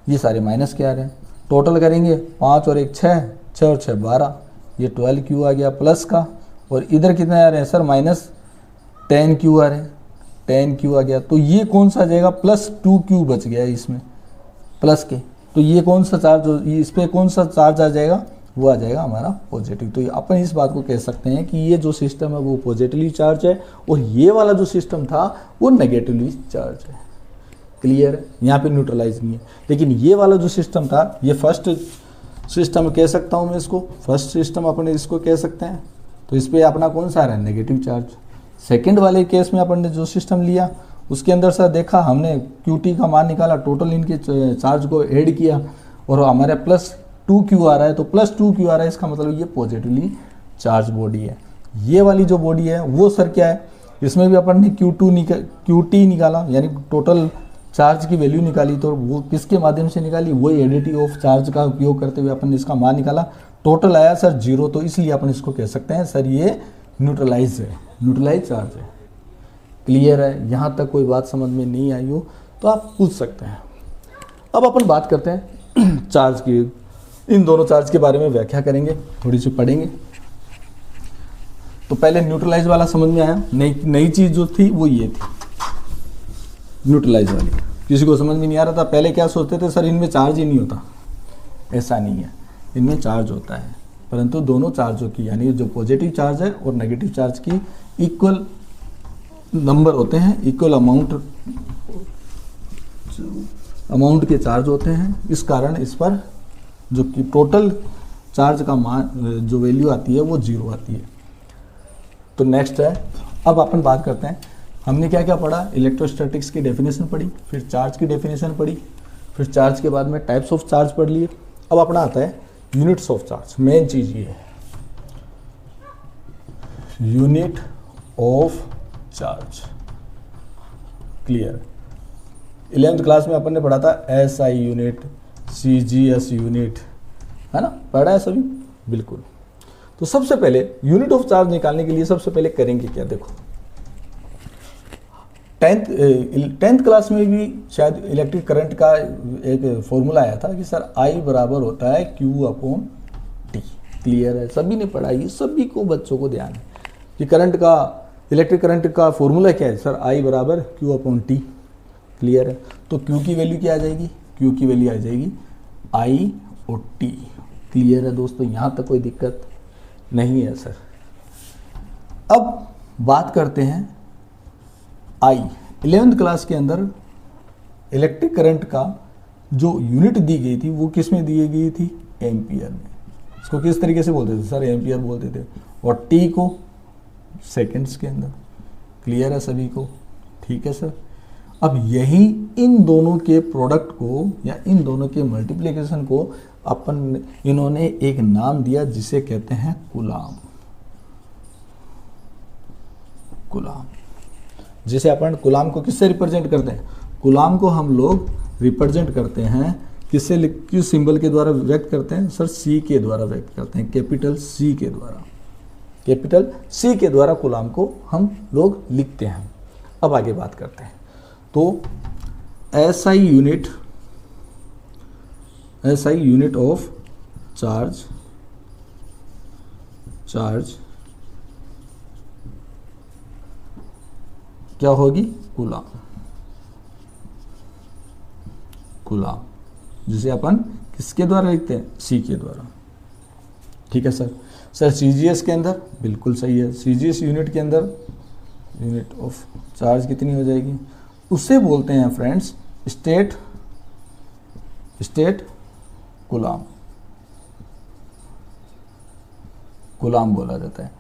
ये सारे माइनस के आ रहे हैं। टोटल करेंगे 5 और 1 6, 6 और 6 12, ये 12Q आ गया प्लस का। और इधर कितने आ रहे हैं सर? -10Q आ रहे हैं, 10Q आ गया। तो ये कौन सा आ जाएगा? +2Q बच गया है इसमें प्लस के। तो ये कौन सा चार्ज, इस पर कौन सा चार्ज आ जाएगा? वो आ जाएगा हमारा पॉजिटिव। तो अपन इस बात को कह सकते हैं कि ये जो सिस्टम है वो पॉजिटिवली चार्ज है और ये वाला जो सिस्टम था वो नेगेटिवली चार्ज है। क्लियर है? यहाँ पे न्यूट्रलाइज नहीं है। लेकिन ये वाला जो सिस्टम था ये फर्स्ट सिस्टम कह सकता हूँ मैं इसको, फर्स्ट सिस्टम अपने इसको कह सकते हैं। तो इस पर अपना कौन सा आ रहा है? Negative charge. सेकेंड वाले केस में अपन ने जो सिस्टम लिया उसके अंदर सर देखा हमने QT का मान निकाला, टोटल इनके चार्ज को ऐड किया और हमारे +2Q आ रहा है। तो +2Q आ रहा है, इसका मतलब ये पॉजिटिवली चार्ज बॉडी है। ये वाली जो बॉडी है वो सर क्या है? इसमें भी अपन ने QT निकाला, यानी टोटल चार्ज की वैल्यू निकाली। तो वो किसके माध्यम से निकाली? वही एडिटिव ऑफ चार्ज का उपयोग करते हुए अपन ने इसका मान निकाला। टोटल आया सर 0, तो इसलिए अपन इसको कह सकते हैं सर ये न्यूट्रलाइज है, न्यूट्रलाइज चार्ज है। क्लियर है? यहाँ तक कोई बात समझ में नहीं आई हो तो आप पूछ सकते हैं। अब अपन बात करते हैं चार्ज की। इन दोनों चार्ज के बारे में व्याख्या करेंगे, थोड़ी सी पढ़ेंगे। तो पहले न्यूट्रलाइज वाला समझ में आया। नई चीज़ जो थी वो ये थी न्यूट्रलाइज वाली। किसी को समझ में नहीं आ रहा था, पहले क्या सोचते थे सर इनमें चार्ज ही नहीं होता। ऐसा नहीं है, इनमें चार्ज होता है, परंतु दोनों चार्जों की यानी जो पॉजिटिव चार्ज है और नेगेटिव चार्ज की इक्वल नंबर होते हैं, इक्वल अमाउंट के चार्ज होते हैं। इस कारण इस पर जो कि टोटल चार्ज का मान जो वैल्यू आती है वो 0 आती है। तो नेक्स्ट है, अब अपन बात करते हैं हमने क्या क्या पढ़ा। इलेक्ट्रोस्टैटिक्स की डेफिनेशन पढ़ी, फिर चार्ज की डेफिनेशन पढ़ी, फिर चार्ज के बाद में टाइप्स ऑफ चार्ज पढ़ लिए। अब अपना आता है यूनिट्स ऑफ चार्ज। मेन चीज़ ये है unit of charge. Clear? 11th class में अपन ने पढ़ा था SI यूनिट, CGS यूनिट, है ना? पढ़ा है सभी? बिल्कुल। तो सबसे पहले यूनिट ऑफ चार्ज निकालने के लिए सबसे पहले करेंगे क्या? देखो टेंथ क्लास में भी शायद इलेक्ट्रिक करंट का एक फॉर्मूला आया था कि सर आई बराबर होता है क्यू अपॉन टी। क्लियर है, सभी ने पढ़ा, ये सभी को बच्चों को ध्यान है कि करंट का, इलेक्ट्रिक करंट का फॉर्मूला क्या है सर, आई बराबर क्यू अपॉन टी। क्लियर है, तो क्यू की वैल्यू क्या आ जाएगी, क्यू की वैल्यू आ जाएगी आई और टी। क्लियर है दोस्तों, यहाँ तक कोई दिक्कत नहीं है सर। अब बात करते हैं आई। 11th क्लास के अंदर इलेक्ट्रिक करंट का जो यूनिट दी गई थी वो किस में दी गई थी, एम्पियर में। इसको किस तरीके से बोलते थे सर, एम्पियर बोलते थे, और टी को सेकंड्स के अंदर। क्लियर है सभी को, ठीक है सर। अब यही इन दोनों के प्रोडक्ट को या इन दोनों के मल्टीप्लिकेशन को इन्होंने एक नाम दिया जिसे कहते हैं कूलाम। कूलाम, जिसे अपन कूलाम को किससे रिप्रेजेंट करते हैं, कूलाम को हम लोग रिप्रेजेंट करते हैं किससे, किस सिंबल के द्वारा व्यक्त करते हैं सर, सी के द्वारा व्यक्त करते हैं, कैपिटल सी के द्वारा। कैपिटल सी के द्वारा कूलाम को हम लोग लिखते हैं। अब आगे बात करते हैं, तो एसआई यूनिट ऑफ चार्ज क्या होगी, कूलाम। जिसे अपन किसके द्वारा लिखते हैं, सी के द्वारा। ठीक है सर। सर सीजीएस के अंदर बिल्कुल सही है, सीजीएस यूनिट के अंदर यूनिट ऑफ चार्ज कितनी हो जाएगी, उससे बोलते हैं फ्रेंड्स स्टेट कूलाम बोला जाता है।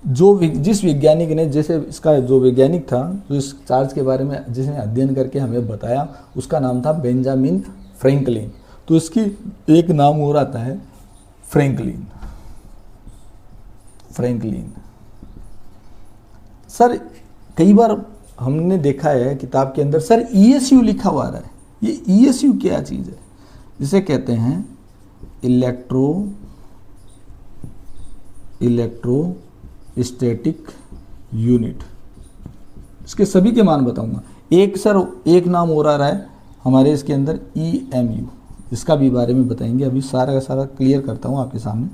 जिस वैज्ञानिक ने, जैसे इसका जो वैज्ञानिक था जो इस चार्ज के बारे में जिसने अध्ययन करके हमें बताया, उसका नाम था बेंजामिन फ्रैंकलिन। तो इसकी एक नाम और आता है फ्रैंकलिन। सर कई बार हमने देखा है किताब के अंदर सर ईएसयू लिखा हुआ आ रहा है, ये ईएसयू क्या चीज़ है, जिसे कहते हैं इलेक्ट्रोस्टैटिक यूनिट। इसके सभी के मान बताऊंगा। एक नाम और आ रहा है हमारे इसके अंदर EMU, इसका भी बारे में बताएंगे। अभी सारा का सारा क्लियर करता हूँ आपके सामने।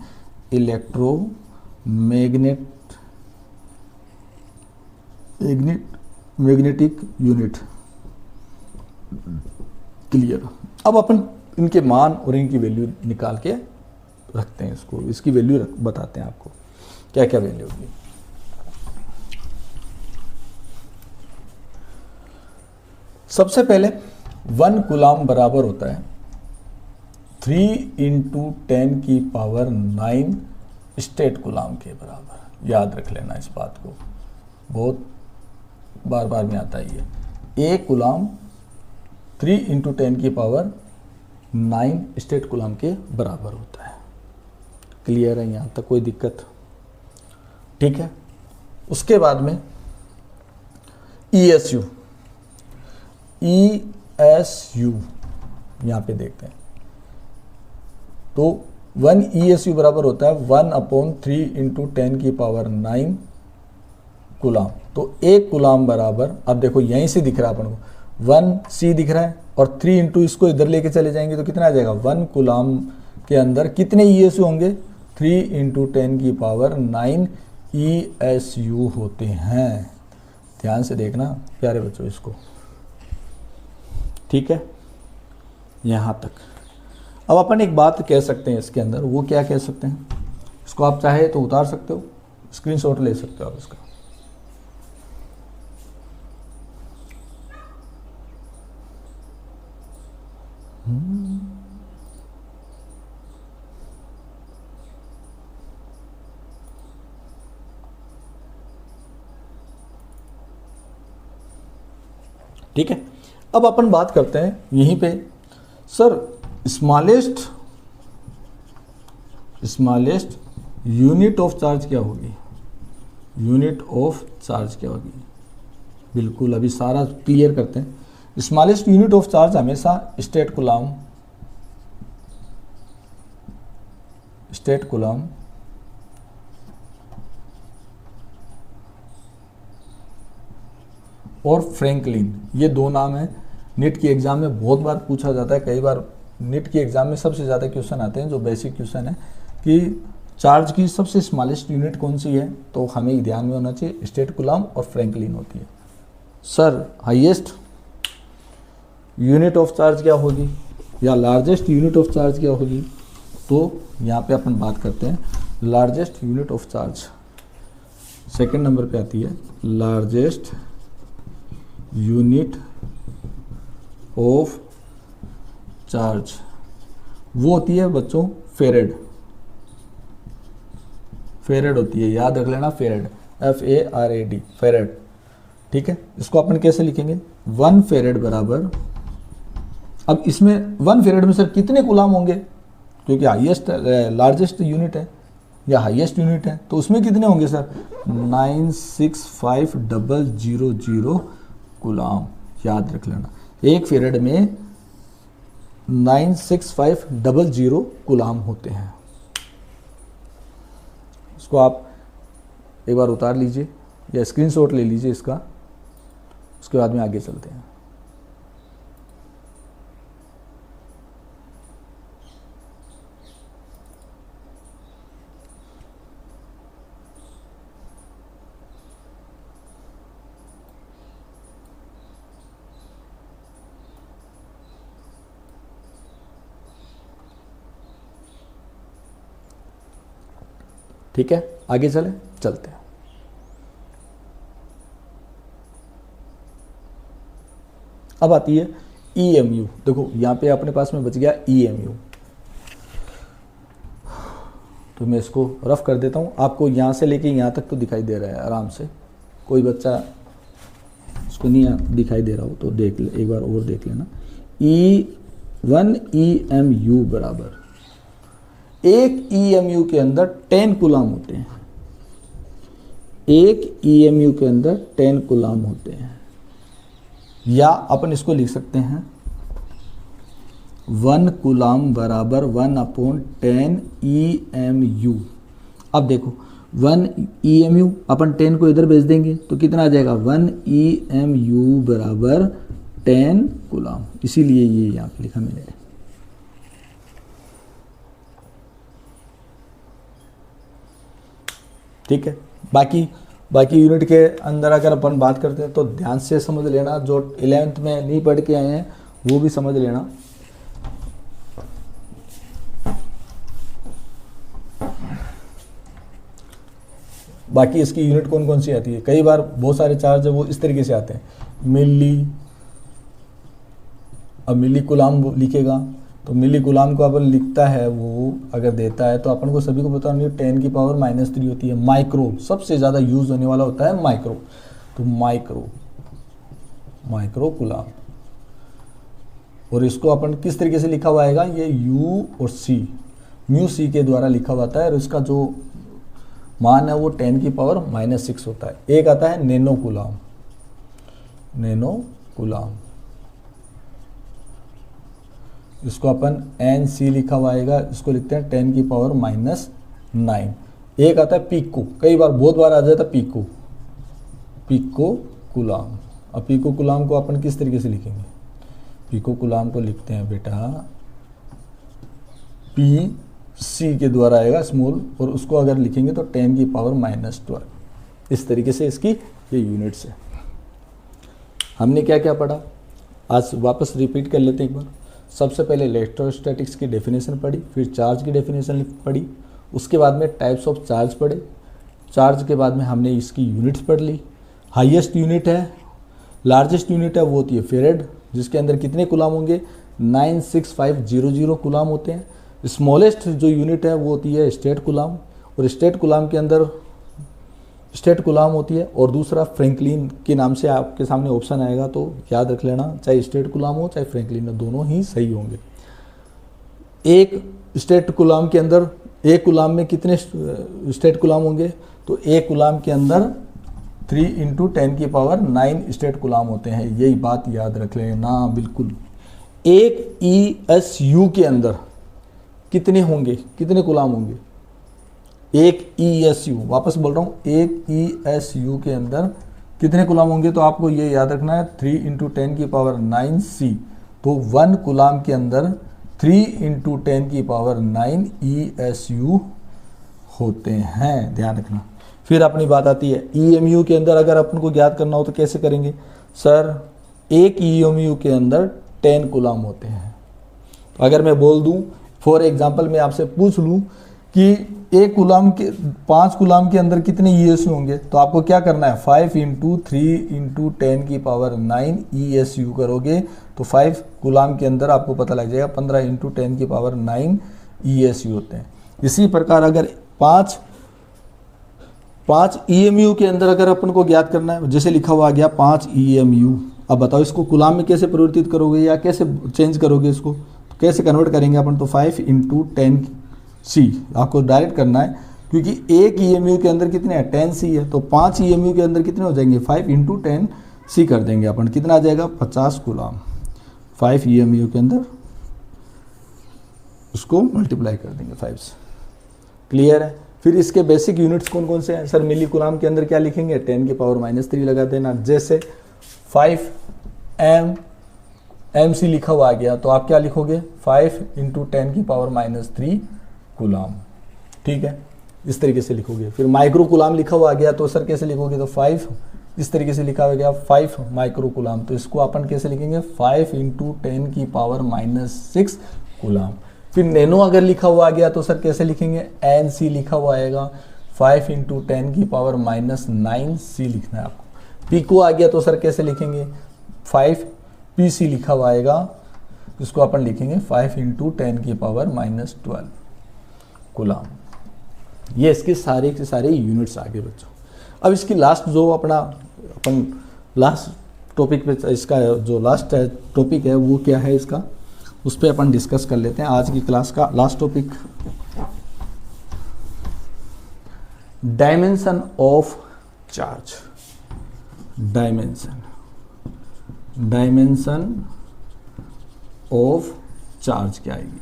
Magnetic unit. क्लियर। अब अपन इनके मान और इनकी वैल्यू निकाल के रखते हैं, इसकी वैल्यू बताते हैं आपको क्या क्या वैल्यू होगी। सबसे पहले 1 कूलाम बराबर होता है 3 × 10⁹ स्टेट कूलाम के बराबर। याद रख लेना इस बात को, बहुत बार बार में आता है ये। 1 कूलाम 3 × 10⁹ स्टेट कूलाम के बराबर होता है। क्लियर है, यहाँ तक कोई दिक्कत, ठीक है। उसके बाद में ESU यहाँ पे देखते हैं, तो 1 ESU बराबर होता है 1/3 × 10⁹ कूलाम। तो 1 कूलाम बराबर, अब देखो यहीं से दिख रहा है अपन को 1C दिख रहा है, और 3 × इसको इधर लेके चले जाएंगे तो कितना आ जाएगा, 1 कूलाम के अंदर कितने ESU होंगे, 3 × 10⁹ ESU होते हैं। ध्यान से देखना प्यारे बच्चों इसको, ठीक है, यहाँ तक। अब अपन एक बात कह सकते हैं इसके अंदर, वो क्या कह सकते हैं, इसको आप चाहे तो उतार सकते हो, स्क्रीनशॉट ले सकते हो आप इसका। ठीक है। अब अपन बात करते हैं यहीं पे, sir smallest unit of charge क्या होगी, यूनिट ऑफ चार्ज क्या होगी। बिल्कुल, अभी सारा क्लियर करते हैं। स्मॉलेस्ट यूनिट ऑफ चार्ज हमेशा स्टेट कूलाम और फ्रैंकलिन, ये दो नाम हैं। नीट की एग्ज़ाम में बहुत बार पूछा जाता है, कई बार नीट की एग्ज़ाम में सबसे ज़्यादा क्वेश्चन आते हैं जो बेसिक क्वेश्चन है कि चार्ज की सबसे स्मॉलेस्ट यूनिट कौन सी है, तो हमें ध्यान में होना चाहिए स्टेट कूलम और फ्रैंकलिन होती है। Sir highest unit of charge क्या होगी या लार्जेस्ट यूनिट ऑफ चार्ज क्या होगी, तो यहाँ पे अपन बात करते हैं largest unit of charge. Second number पे आती है लार्जेस्ट यूनिट ऑफ चार्ज, वो होती है बच्चों फेरेड। फेरेड होती है, याद रख लेना फेरेड, FARAD फेरेड। ठीक है, इसको अपन कैसे लिखेंगे, 1 फेरेड बराबर, अब इसमें 1 फेरेड में सर कितने कूलाम होंगे, क्योंकि हाईएस्ट लार्जेस्ट यूनिट है या हाईएस्ट यूनिट है, तो उसमें कितने होंगे सर 965,000 कूलाम। याद रख लेना, एक फेरेड में 965,000 कूलाम होते हैं। इसको आप एक बार उतार लीजिए या स्क्रीनशॉट ले लीजिए इसका, उसके बाद में आगे चलते हैं। ठीक है, आगे चलते हैं। अब आती है EMU। देखो यहाँ पे अपने पास में बच गया EMU, तो मैं इसको रफ कर देता हूँ। आपको यहाँ से लेके यहाँ तक तो दिखाई दे रहा है आराम से, कोई बच्चा इसको नहीं दिखाई दे रहा हो तो देख ले, एक बार और देख लेना। 1 EMU बराबर, एक EMU के अंदर 10 कूलाम होते हैं। एक EMU के अंदर 10 कूलाम होते हैं, या अपन इसको लिख सकते हैं 1 कूलाम बराबर 1/10 EMU। अब देखो 1 EMU अपन 10 को इधर भेज देंगे तो कितना आ जाएगा, 1 EMU बराबर 10 कूलाम, इसीलिए ये यहाँ पे लिखा मैंने। ठीक है, बाकी यूनिट के अंदर अगर अपन बात करते हैं तो ध्यान से समझ लेना, जो 11th में नहीं पढ़ के आए हैं वो भी समझ लेना। बाकी इसकी यूनिट कौन कौन सी आती है, कई बार बहुत सारे चार्ज है वो इस तरीके से आते हैं, मिली, अब मिली कूलाम लिखेगा तो मिली कूलाम को अपन लिखता है, वो अगर देता है तो अपन को सभी को पता नहीं 10 की पावर -3 होती है। माइक्रो सबसे ज़्यादा यूज होने वाला होता है माइक्रो, तो माइक्रो कूलाम। और इसको अपन किस तरीके से लिखा हुआ आएगा, ये U और C, म्यू C के द्वारा लिखा हुआ आता है, और इसका जो मान है वो 10 की पावर -6 होता है। एक आता है नैनो कूलाम, इसको अपन NC लिखा हुआ आएगा, इसको लिखते हैं 10 की पावर -9। एक आता है पिको, कई बार बहुत बार आ जाता है पिको कूलाम। अब पिको कूलाम को अपन किस तरीके से लिखेंगे, पिको कूलाम को लिखते हैं बेटा PC के द्वारा आएगा स्मॉल, और उसको अगर लिखेंगे तो 10 की पावर -12। इस तरीके से इसकी ये यूनिट्स है। हमने क्या क्या पढ़ा, आज वापस रिपीट कर लेते हैं एक बार। सबसे पहले इलेक्ट्रोस्टैटिक्स की डेफिनेशन पढ़ी, फिर चार्ज की डेफिनेशन पढ़ी, उसके बाद में टाइप्स ऑफ चार्ज पढ़े, चार्ज के बाद में हमने इसकी यूनिट्स पढ़ ली। हाईएस्ट यूनिट है, लार्जेस्ट यूनिट है वो होती है फेरेड, जिसके अंदर कितने कूलाम होंगे 96500 कूलाम होते हैं। स्मॉलेस्ट जो यूनिट है वो होती है स्टेट कूलाम, और स्टेट कूलाम के अंदर स्टेट कूलाम होती है, और दूसरा फ्रैंकलिन के नाम से आपके सामने ऑप्शन आएगा, तो याद रख लेना, चाहे स्टेट कूलाम हो चाहे फ्रैंकलिन हो, दोनों ही सही होंगे। एक स्टेट कूलाम के अंदर, एक कूलाम में कितने स्टेट कूलाम होंगे, तो एक कूलाम के अंदर 3 × 10 की पावर 9 स्टेट कूलाम होते हैं, यही बात याद रख लेना बिल्कुल। एक ESU के अंदर कितने होंगे, कितने कूलाम होंगे, एक ESU, वापस बोल रहा हूँ, एक ESU के अंदर कितने कूलाम होंगे, तो आपको ये याद रखना है 3 × 10⁹ C। तो 1 कूलाम के अंदर 3 × 10⁹ ESU होते हैं, ध्यान रखना। फिर अपनी बात आती है EMU के अंदर अगर अपन को ज्ञात करना हो तो कैसे करेंगे सर, एक EMU के अंदर 10 कूलाम होते हैं। तो अगर मैं बोल दूं फॉर एग्जांपल, मैं आपसे पूछ लूं कि एक कूलाम के 5 कूलाम के अंदर कितने ESU होंगे, तो आपको क्या करना है 5 × 3 × 10⁹ ESU करोगे तो 5 कूलाम के अंदर आपको पता लग जाएगा 15 × 10⁹ ESU होते हैं। इसी प्रकार अगर 5 EMU के अंदर अगर अपन को ज्ञात करना है, जैसे लिखा हुआ आ गया 5 EMU, अब बताओ इसको कूलाम में कैसे परिवर्तित करोगे या कैसे चेंज करोगे इसको, तो कैसे कन्वर्ट करेंगे अपन, तो 5 × 10C आपको डायरेक्ट करना है, क्योंकि एक EMU के अंदर कितने हैं 10C है, तो 5 EMU के अंदर कितने हो जाएंगे 5 × 10C कर देंगे अपन, कितना आ जाएगा 50 कूलाम। 5 EMU के अंदर उसको मल्टीप्लाई कर देंगे 5 से, क्लियर है। फिर इसके बेसिक यूनिट्स कौन कौन से हैं सर, मिली कूलाम के अंदर क्या लिखेंगे 10⁻³ लगा देना, जैसे 5 MC लिखा हुआ आ गया तो आप क्या लिखोगे 5 × 10⁻³ कूलाम, ठीक है, इस तरीके से लिखोगे। फिर माइक्रो कूलाम लिखा हुआ आ गया तो सर कैसे लिखोगे, तो 5 इस तरीके से लिखा हुआ गया 5 माइक्रो कूलाम, तो इसको अपन कैसे लिखेंगे 5 × 10⁻⁶ कूलाम। फिर नैनो अगर लिखा हुआ आ गया तो सर कैसे लिखेंगे NC लिखा हुआ आएगा 5 × 10⁻⁹ लिखना है आपको। पिको आ गया तो सर कैसे लिखेंगे 5 PC लिखा हुआ आएगा, इसको अपन लिखेंगे 5 × 10⁻12 कूलाम। ये इसके सारे के सारे यूनिट्स आ गए बच्चों। अब इसकी लास्ट जो अपन लास्ट टॉपिक पे, इसका जो लास्ट टॉपिक है वो क्या है इसका, उस पर अपन डिस्कस कर लेते हैं। आज की क्लास का last topic dimension of charge. Dimension of charge क्या आएगी,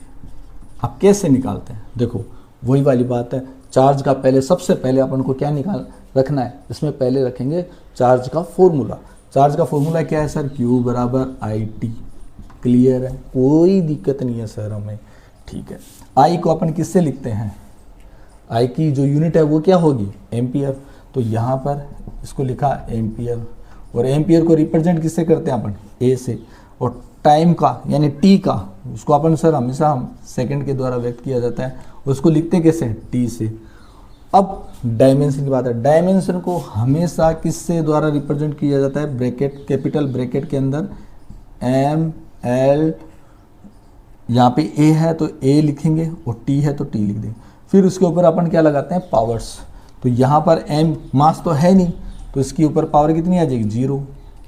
आप कैसे निकालते हैं, देखो वही वाली बात है। चार्ज का पहले सबसे पहले अपन को क्या निकाल रखना है, इसमें पहले रखेंगे चार्ज का फॉर्मूला। चार्ज का फॉर्मूला क्या है सर, Q = IT, क्लियर है, कोई दिक्कत नहीं है सर हमें, ठीक है। I को अपन किससे लिखते हैं, I की जो यूनिट है वो क्या होगी एम्पियर, तो यहाँ पर इसको लिखा एम्पियर, और एम्पियर को रिप्रेजेंट किससे करते हैं अपन A से, और टाइम का यानी T का उसको अपन सर हमेशा हम सेकंड के द्वारा व्यक्त किया जाता है, उसको लिखते हैं कैसे T से। अब डायमेंशन की बात है, डायमेंशन को हमेशा किससे द्वारा रिप्रेजेंट किया जाता है, ब्रैकेट कैपिटल ब्रैकेट के अंदर ML, यहाँ पे A है तो A लिखेंगे और T है तो T लिख देंगे। फिर उसके ऊपर अपन क्या लगाते हैं पावर्स, तो यहाँ पर M मास तो है नहीं तो इसके ऊपर पावर कितनी आ जाएगी 0,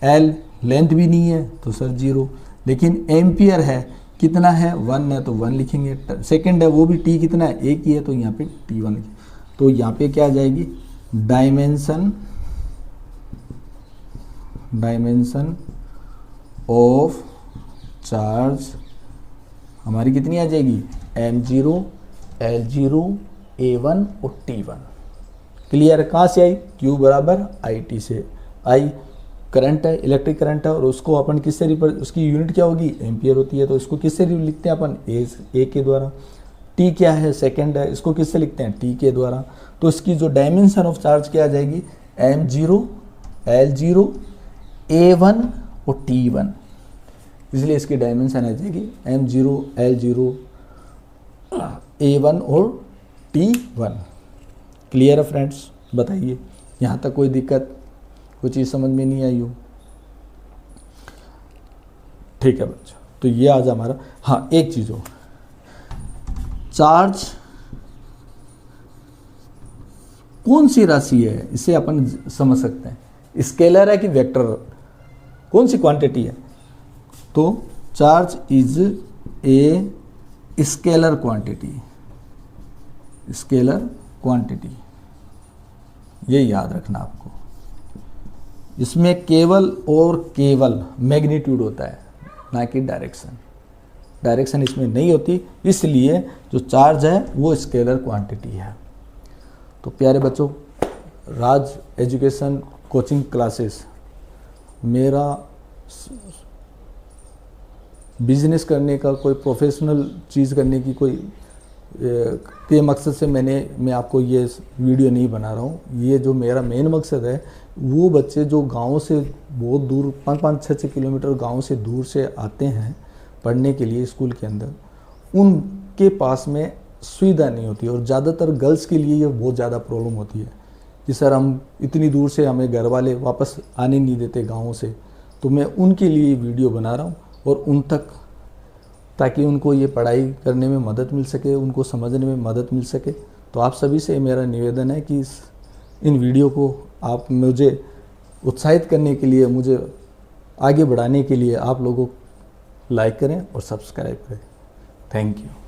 L लेंथ भी नहीं है तो सर 0, लेकिन एम्पियर है कितना है 1 है तो 1 लिखेंगे, सेकंड है वो भी T कितना है 1 ही है तो यहाँ पे T1 लिखेंगे। तो यहाँ पे क्या आ जाएगी डायमेंशन ऑफ चार्ज हमारी कितनी आ जाएगी M0, L0, A1 और T1, क्लियर। कहाँ से आई, Q = IT से। I करंट है, इलेक्ट्रिक करंट है, और उसको अपन किससे उसकी यूनिट क्या होगी एम्पियर होती है, तो इसको किससे लिखते हैं अपन A के द्वारा। T क्या है सेकंड है, इसको किससे लिखते हैं T के द्वारा। तो इसकी जो डायमेंशन ऑफ चार्ज क्या आ जाएगी M0, L0, A1 और T1, इसलिए इसकी डायमेंशन आ जाएगी M0, L0, A1 और T1, क्लियर है फ्रेंड्स। बताइए यहाँ तक कोई दिक्कत, कोई चीज़ समझ में नहीं आई हो, ठीक है बच्चों। तो ये आज हमारा, हाँ एक चीज़ हो, चार्ज कौन सी राशि है इसे अपन समझ सकते हैं, स्केलर है कि वेक्टर, कौन सी क्वांटिटी है, तो charge is a scalar quantity, ये याद रखना आपको। इसमें केवल और केवल मैग्नीट्यूड होता है, ना कि डायरेक्शन इसमें नहीं होती, इसलिए जो चार्ज है वो स्केलर क्वांटिटी है। तो प्यारे बच्चों, राज एजुकेशन कोचिंग क्लासेस मेरा बिजनेस करने का, कोई प्रोफेशनल चीज़ करने की कोई के मकसद से मैं आपको ये वीडियो नहीं बना रहा हूँ। ये जो मेरा मेन मकसद है, वो बच्चे जो गांव से बहुत दूर 5-5, 6 किलोमीटर गांव से दूर से आते हैं पढ़ने के लिए स्कूल के अंदर, उनके पास में सुविधा नहीं होती। और ज़्यादातर गर्ल्स के लिए ये बहुत ज़्यादा प्रॉब्लम होती है कि सर हम इतनी दूर से, हमें घर वाले वापस आने नहीं देते गाँव से। तो मैं उनके लिए वीडियो बना रहा हूँ और उन तक, ताकि उनको ये पढ़ाई करने में मदद मिल सके, उनको समझने में मदद मिल सके। तो आप सभी से मेरा निवेदन है कि इन वीडियो को आप मुझे उत्साहित करने के लिए, मुझे आगे बढ़ाने के लिए आप लोगों लाइक करें और सब्सक्राइब करें। Thank you.